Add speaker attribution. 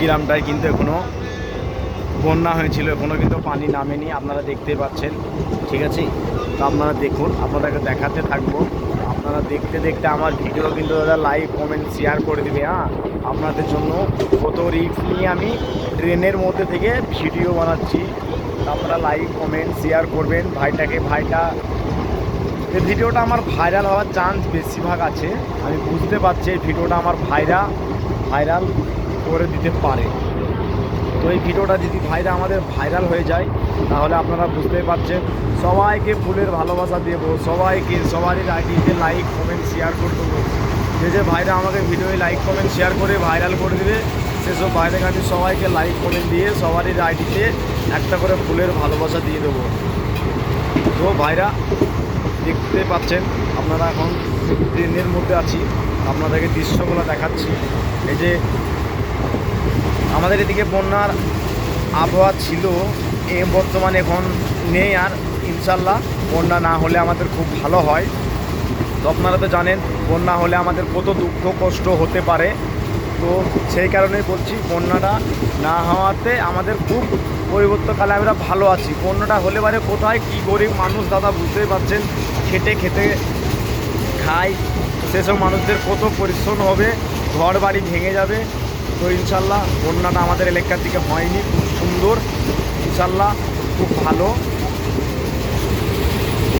Speaker 1: গ্রামটায় কিন্তু এখনও বন্যা হয়েছিল, এখনও কিন্তু পানি নামেনি, আপনারা দেখতেই পাচ্ছেন। ঠিক আছে, তো আপনারা দেখুন, আপনাদেরকে দেখাতে থাকবো। আপনারা দেখতে দেখতে আমার ভিডিও কিন্তু দাদা লাইক কমেন্ট শেয়ার করে দেবে। হ্যাঁ, আপনাদের জন্য কত রিস্ক নিয়ে আমি ট্রেনের মধ্যে থেকে ভিডিও বানাচ্ছি। আপনারা লাইক কমেন্ট শেয়ার করবেন। ভাইটা এই ভিডিওটা আমার ভাইরাল হওয়ার চান্স বেশিরভাগ আছে। আমি বুঝতে পারছি এই ভিডিওটা আমার ভাইরাল করে দিতে পারে। তো এই ভিডিওটা যদি আমাদের ভাইরাল হয়ে যায়, তাহলে আপনারা বুঝতেই পারছেন। সবাইকে ফুলের ভালোবাসা দেবো, সবারই আইডিতে লাইক কমেন্ট শেয়ার করে দেবো। যে ভাইরা আমাকে ভিডিওয়ে লাইক কমেন্ট শেয়ার করে ভাইরাল করে দেবে, সেসব ভাইরাকে আমি সবাইকে লাইক কমেন্ট দিয়ে সবারই আইডিতে একটা করে ফুলের ভালোবাসা দিয়ে দেবো। তো ভাইরা দেখতে পাচ্ছেন, আপনারা এখন ট্রেনের মধ্যে আছি, আপনাদেরকে দৃশ্যগুলো দেখাচ্ছি। এই যে আমাদের এদিকে বন্যার আবহাওয়া ছিল, বর্তমানে এখন নেই আর। ইনশাল্লাহ বন্যা না হলে আমাদের খুব ভালো হয়। তো আপনারা তো জানেন বন্যা হলে আমাদের কত দুঃখ কষ্ট হতে পারে। তো সেই কারণেই বলছি, বন্যাটা না হওয়াতে আমাদের খুব পরিবর্তনকালে আমরা ভালো আছি। বন্যাটা হলে পারে কোথায় কী গরিব মানুষ দাদা বুঝতেই পারছেন, খেতে খায়, সেসব মানুষদের কত পরিশ্রম হবে, ঘর বাড়ি ভেঙে যাবে। তো ইনশাল্লাহ বন্যাটা আমাদের এলাকার দিকে হয়নি, খুব সুন্দর, ইনশাল্লাহ খুব ভালো।